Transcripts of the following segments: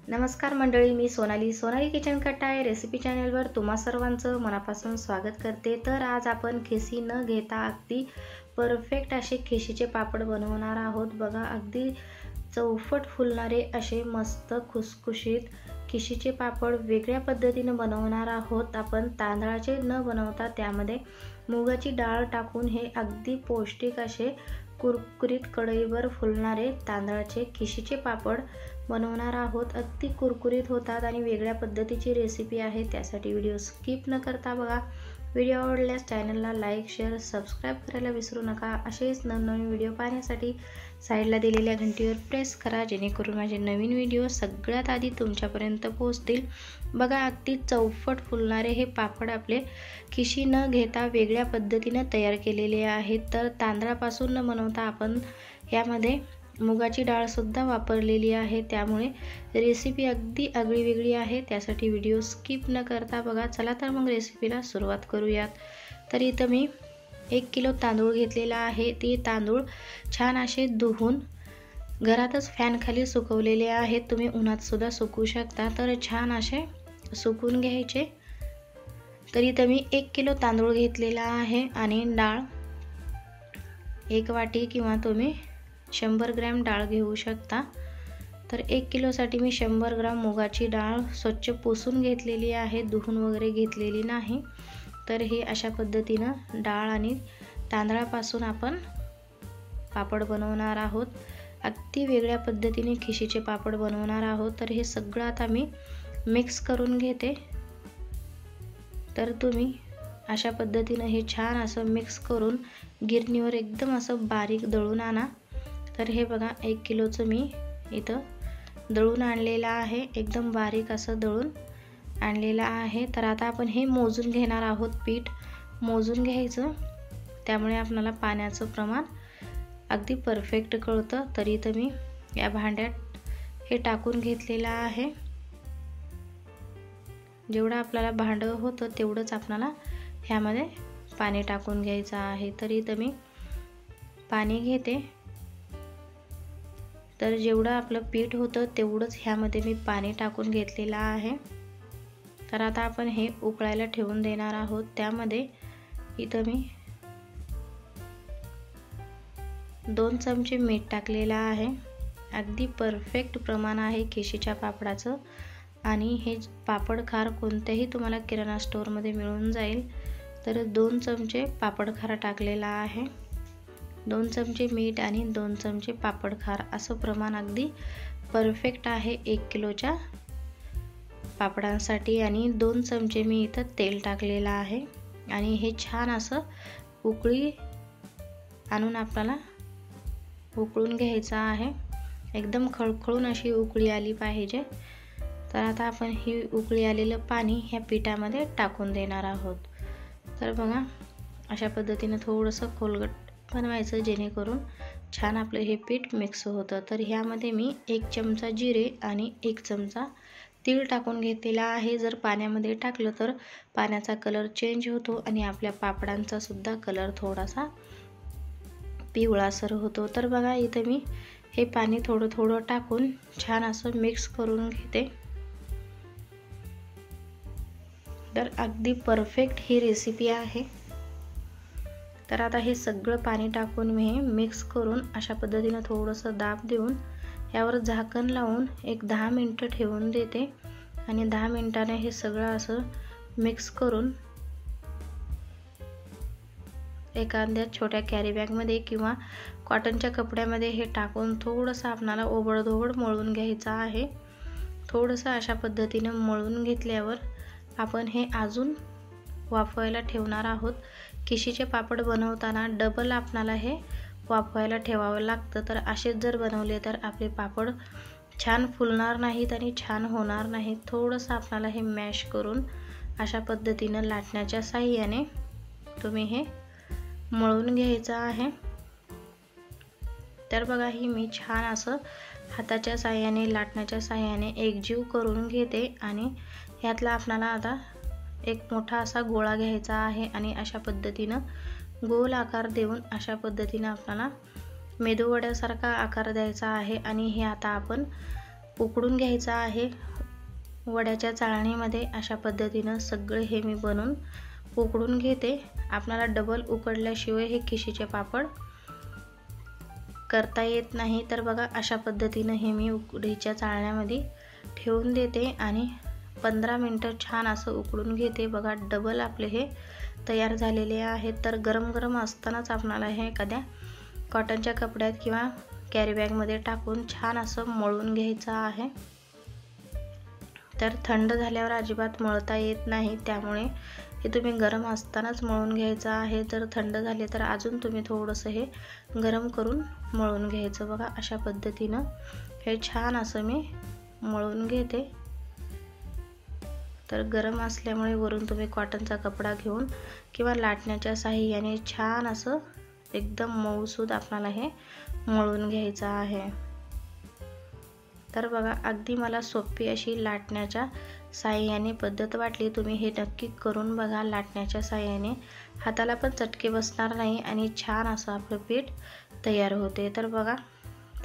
नमस्कार मंडळी, मी सोनाली किचन कट्टा या रेसिपी चॅनलवर तुम्हा सर्वांचं मनापासून स्वागत करते। तर आज आपण खिसी न घेता अगदी परफेक्ट असे खिशीचे पापड बनवणार आहोत। बघा, अगदी चौफट फुलणारे असे मस्त खुसखुशीत खिशीचे पापड वेगळ्या पद्धतीने बनवणार आहोत। आपण तांदळाचे न बनवता त्यामध्ये मुगाची डाळ टाकून हे अगदी पौष्टिक असे कुरकुरीत कढईवर फुलणारे तांदळाचे खिशीचे पापड बनवणार आहोत। अगदी कुरकुरीत होतात आणि वेगळ्या पद्धतीची रेसिपी आहे, त्यासाठी व्हिडिओ स्किप न करता बघा। व्हिडिओ आवडल्यास चॅनलला लाईक, शेअर, सबस्क्राईब करायला विसरू नका। असेच नवनवीन व्हिडिओ पाहण्यासाठी साईडला दिलेल्या घंटीवर प्रेस करा, जेणेकरून माझे नवीन व्हिडिओ सगळ्यात आधी तुमच्यापर्यंत पोहोचतील। बघा, अगदी चौफट फुलणारे हे पापड आपले खिशी न घेता वेगळ्या पद्धतीने तयार केलेले आहेत। तर तांदळापासून न बनवता आपण यामध्ये मुगाची डाळ सुद्धा वापरलेली आहे, त्यामुळे रेसिपी अगदी आगळी वेगळी आहे, त्यासाठी व्हिडिओ स्किप न करता बघा। चला तर मग रेसिपीला सुरुवात करूयात। तर इथं मी 1 किलो तांदूळ घेतलेला आहे। ते तांदूळ छान असे धुवून घरातच फॅन खाली सुकवलेले आहेत, तुम्ही उन्हात सुद्धा सुकवू शकता। तर छान असे सुकून घ्यायचे। तर इथं मी 1 किलो तांदूळ घेतलेला आहे आणि डाळ 1 वाटी किंवा तुम्ही 100 ग्रॅम डाळ घेऊ शकता। तर 1 किलोसाठी मी 100 ग्रॅम मुगाची डाळ स्वच्छ पुसून घेतलेली आहे, धुवून वगैरे घेतलेली नाही। तर हे अशा पद्धतीनं डाळ आणि तांदळापासून आपण पापड बनवणार आहोत। अगदी वेगळ्या पद्धतीने खिशीचे पापड बनवणार आहोत। तर हे सगळं आता मी मिक्स करून घेते। तर तुम्ही अशा पद्धतीनं हे छान असं मिक्स करून गिरणीवर एकदम असं बारीक दळून आणा। तर हे बघा, 1 किलोचं मी इथं दळून आणलेलं आहे, एकदम बारीक असं दळून आणलेलं आहे। तर आता आपण हे मोजून घेणार आहोत, पीठ मोजून घ्यायचं, त्यामुळे आपल्याला पाण्याचं प्रमाण अगदी परफेक्ट कळतं। तरी इथं मी या भांड्यात हे टाकून घेतलेलं आहे। जेवढं आपल्याला भांडं होतं तेवढंच आपल्याला ह्यामध्ये पाणी टाकून घ्यायचं आहे। तर इथं मी पाणी घेते। तर जेवढं आपलं पीठ होतं तेवढंच ह्यामध्ये मी पाणी टाकून घेतलेलं आहे। तर आता आपण हे उकळायला ठेवून देणार आहोत। त्यामध्ये इथं मी 2 चमचे मीठ टाकलेलं आहे। अगदी परफेक्ट प्रमाण आहे खिशीच्या पापडाचं आणि हे पापड खार कोणत्याही तुम्हाला किराणा स्टोअरमध्ये मिळून जाईल। तर 2 चमचे पापड खार टाकलेला आहे, 2 चमचे मीठ आणि 2 चमचे पापड खार, असं प्रमाण अगदी परफेक्ट आहे 1 किलोच्या पापडांसाठी। आणि 2 चमचे मी इथं तेल टाकलेलं आहे आणि हे छान असं उकळी आणून आपल्याला उकळून घ्यायचं आहे। एकदम खळखळून अशी उकळी आली पाहिजे। तर आता आपण ही उकळी आलेलं पाणी ह्या पिठामध्ये टाकून देणार आहोत। तर बघा, अशा पद्धतीने थोडंसं खोलगट बनवायचं, जेणेकरून छान आपलं हे पीठ मिक्स होतं। तर ह्यामध्ये मी 1 चमचा जिरे आणि 1 चमचा तीळ टाकून घेतलेला आहे। जर पाण्यामध्ये टाकलं तर पाण्याचा कलर चेंज होतो आणि आपल्या पापडांचा सुद्धा कलर थोडासा पिवळासर होतो। तर बघा, इथं मी हे पाणी थोडं थोडं टाकून छान असं मिक्स करून घेते। तर अगदी परफेक्ट ही रेसिपी आहे। तर आता हे सगळं पाणी टाकून मी मिक्स करून अशा पद्धतीने थोडंसं दाब देऊन यावर झाकण लावून एक 10 मिनिटं ठेवून देते आणि 10 मिनिटाने हे सगळं असं मिक्स करून एखाद्या छोट्या कॅरी बॅगमध्ये किंवा कॉटनच्या कपड्यामध्ये हे टाकून थोडंसं आपल्याला ओबडधोबड मळून घ्यायचं आहे। थोडंसं अशा पद्धतीने मळून घेतल्यावर आपण हे अजून वाफवायला ठेवणार आहोत। खिशीचे पापड बनवताना डबल आपल्याला हे वाफवायला ठेवावं लागतं। तर असेच जर बनवले तर आपले पापड छान फुलणार नाहीत आणि छान होणार नाहीत। थोडंसं आपल्याला हे मॅश करून अशा पद्धतीनं लाटण्याच्या साहाय्याने तुम्ही हे मळून घ्यायचं आहे। तर बघा, ही मी छान असं हाताच्या साहाय्याने लाटण्याच्या साहाय्याने एकजीव करून घेते आणि यातला आपल्याला आता एक मोठा असा गोळा घ्यायचा आहे आणि अशा पद्धतीनं गोल आकार देऊन अशा पद्धतीनं आपल्याला मेदूवड्यासारखा आकार द्यायचा आहे। आणि हे आता आपण उकडून घ्यायचं आहे वड्याच्या चाळणीमध्ये। अशा पद्धतीनं सगळे हे मी बनवून उकडून घेते। आपल्याला डबल उकडल्याशिवाय हे खिशीचे पापड करता येत नाही। तर बघा अशा पद्धतीनं हे मी उकडीच्या चाळण्यामध्ये ठेवून देते आणि 15 मिनिटं छान असं उकडून घेते। बघा डबल आपले हे तयार झालेले आहेत। तर गरम गरम असतानाच आपल्याला हे एखाद्या कॉटनच्या कपड्यात किंवा कॅरी बॅगमध्ये टाकून छान असं मळून घ्यायचं आहे। तर थंड झाल्यावर अजिबात मळता येत नाही, त्यामुळे हे तुम्ही गरम असतानाच मळून घ्यायचं आहे। जर थंड झाले तर अजून तुम्ही थोडंसं हे गरम करून मळून घ्यायचं। बघा अशा पद्धतीनं हे छान असं मी मळून घेते। तर गरम असल्यामुळे वरून तुम्ही कॉटनचा कपडा घेऊन किंवा लाटण्याच्या साहाय्याने छान असं एकदम मऊसूद आपल्याला हे मळून घ्यायचं आहे। तर बघा अगदी मला सोपी अशी लाटण्याच्या साहाय्याने पद्धत वाटली। तुम्ही हे नक्की करून बघा। लाटण्याच्या साहाय्याने हाताला पण चटके बसणार नाही आणि छान असं आपलं पीठ तयार होते। तर बघा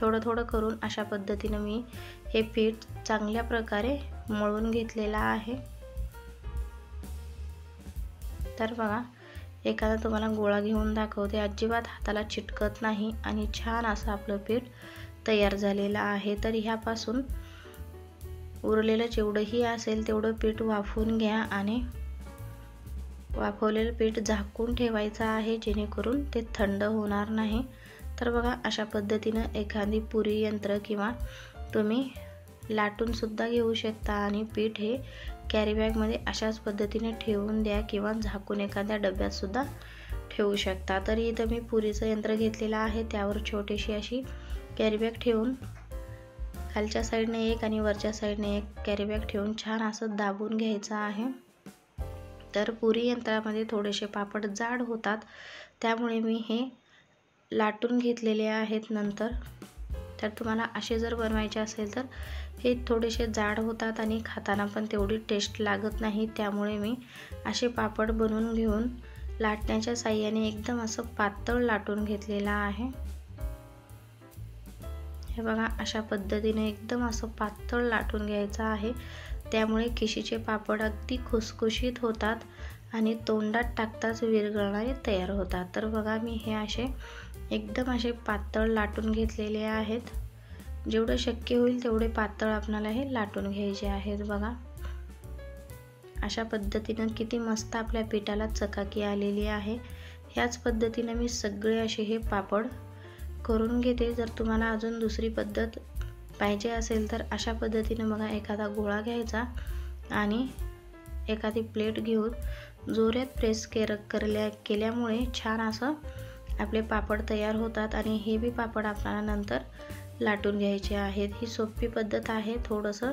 थोडं थोडं करून अशा पद्धतीनं मी हे पीठ चांगल्या प्रकारे मळून घेतलेला आहे। तर बघा एखादा तुम्हाला गोळा घेऊन दाखवते, अजिबात हाताला चिटकत नाही आणि छान असं आपलं पीठ तयार झालेलं आहे। तर ह्यापासून उरलेलं जेवढंही असेल तेवढं पीठ वाफवून घ्या आणि वाफवलेलं पीठ झाकून ठेवायचं आहे, जेणेकरून ते थंड होणार नाही। तर बघा अशा पद्धतीनं एखादी पुरी यंत्र किंवा तुम्ही लाटून सुद्धा घेऊ शकता आणि पीठ हे कॅरी बॅगमध्ये अशाच पद्धतीने ठेवून द्या किंवा झाकून एखाद्या डब्यात सुद्धा ठेवू शकता। तर इथं मी पुरीचं यंत्र घेतलेलं आहे, त्यावर छोटीशी अशी कॅरी बॅग ठेवून खालच्या साईडने एक आणि वरच्या साईडने एक कॅरी बॅग ठेवून छान असं दाबून घ्यायचं आहे। तर पुरी यंत्रामध्ये थोडेसे पापड जाड होतात, त्यामुळे मी हे लाटून घेतलेले आहेत नंतर। तर तुम्हाला असे जर बनवायचे असेल तर हे थोडेसे जाड होतात आणि खाताना पण तेवढी टेस्ट लागत नाही, त्यामुळे मी असे पापड बनवून घेऊन लाटण्याच्या साहाय्याने एकदम असं पातळ लाटून घेतलेला आहे। हे बघा अशा पद्धतीने एकदम असं पातळ लाटून घ्यायचं आहे, त्यामुळे खिशीचे पापड अगदी खुसखुशीत होतात आणि तोंडात टाकताच विरघळणारे तयार होतात। तर बघा मी हे असे एकदम असे पातळ लाटून घेतलेले आहेत। जेवढं शक्य होईल तेवढे पातळ आपल्याला हे लाटून घ्यायचे आहेत। बघा अशा पद्धतीनं किती मस्त आपल्या पिठाला चकाकी आलेली आहे। ह्याच पद्धतीने मी सगळे असे हे पापड करून घेते। जर तुम्हाला अजून दुसरी पद्धत पाहिजे असेल तर अशा पद्धतीने बघा एखादा गोळा घ्यायचा आणि एखादी प्लेट घेऊन जोरात प्रेस केल्यामुळे छान असं आपले पापड तयार होतात आणि हे बी पापड आपल्याला नंतर लाटून घ्यायचे आहेत। ही सोपी पद्धत आहे। थोडंसं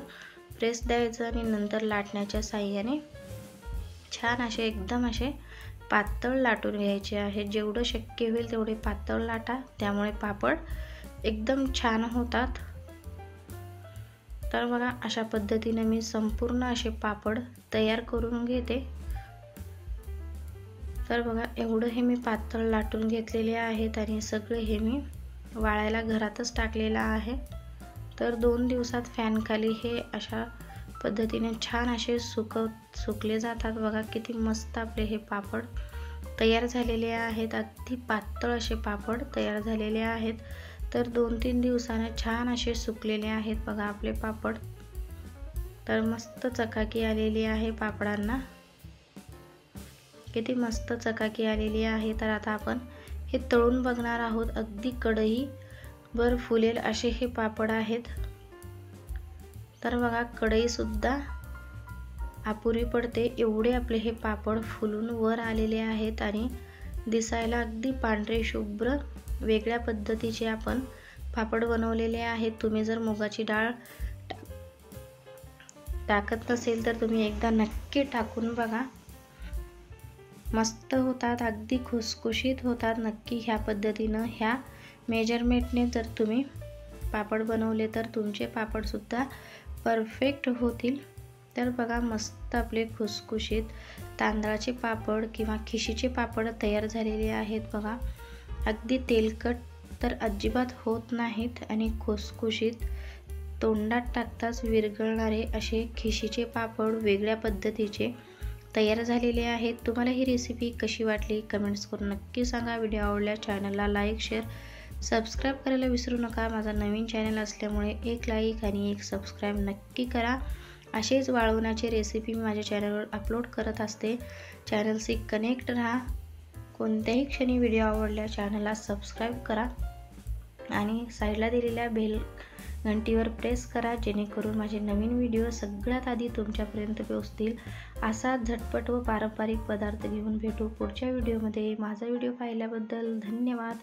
प्रेस द्यायचं आणि नंतर लाटण्याच्या साहाय्याने छान असे एकदम असे पातळ लाटून घ्यायचे आहे। जेवढं शक्य होईल तेवढे पातळ लाटा, त्यामुळे पापड एकदम छान होतात। तर बघा अशा पद्धतीने मी संपूर्ण असे पापड तयार करून घेते। तर बघा एवढं हे मी पातळ लाटून घेतलेले आहेत आणि सगळे हे मी वाळायला घरातच टाकलेला आहे। तर 2 दिवसात फॅन खाली हे अशा पद्धतीने छान असे सुकले जातात। बघा किती मस्त आपले हे पापड तयार झालेले आहेत। अगदी पातळ असे पापड तयार झालेले आहेत। तर 2-3 दिवसाने छान असे सुकलेले आहेत बघा आपले पापड। तर मस्त चकाकी आलेली आहे पापडांना, किती मस्त चकाकी आलेली आहे। तर आता आपण हे तळून बघणार आहोत। अगदी कढई भर फुलेल असे हे पापड आहेत। तर बघा कढई सुद्धा अपुरी पडते एवढे आपले हे पापड फुलून वर आलेले आहेत आणि दिसायला अगदी पांढरे शुभ्र वेगळ्या पद्धतीचे आपण पापड बनवलेले आहेत। तुम्ही जर मुगाची डाळ टाकत नसेल तर तुम्ही एकदा नक्की टाकून बघा, मस्त होतात, अगदी खुसखुशीत होतात। नक्की ह्या पद्धतीनं ह्या मेजरमेंटने जर तुम्ही पापड बनवले तर तुमचे पापड सुद्धा परफेक्ट होतील। तर बघा मस्त आपले खुसखुशीत तांदळाचे पापड किंवा खिशीचे पापड तयार झालेले आहेत। बघा अगदी तेलकट तर अजिबात होत नाहीत आणि खुसखुशीत तोंडात टाकताच विरघळणारे असे खिशीचे पापड वेगळ्या पद्धतीचे तयार झालेले आहेत। तुम्हाला ही रेसिपी कशी वाटली कमेंट्स करून नक्की सांगा। व्हिडिओ आवडल्यास चॅनलला लाईक शेअर सबस्क्राईब करायला विसरू नका। माझा नवीन चॅनल असल्यामुळे एक लाईक आणि एक सबस्क्राईब नक्की करा। असेच वाळवणाचे रेसिपी मी माझ्या चॅनलवर अपलोड करत असते। चॅनलशी कनेक्ट राहा। कोणत्याही क्षणी व्हिडिओ आवडल्यास चॅनलला सबस्क्राईब करा आणि साईडला दिलेल्या बेल घंटीवर प्रेस करा, जेणेकरून माझे नवीन व्हिडिओ सगळ्यात आधी तुमच्यापर्यंत पोहोचतील। असाच झटपट व पारंपरिक पदार्थ घेऊन भेटू पुढच्या व्हिडिओमध्ये। माझा व्हिडिओ पाहिल्याबद्दल धन्यवाद।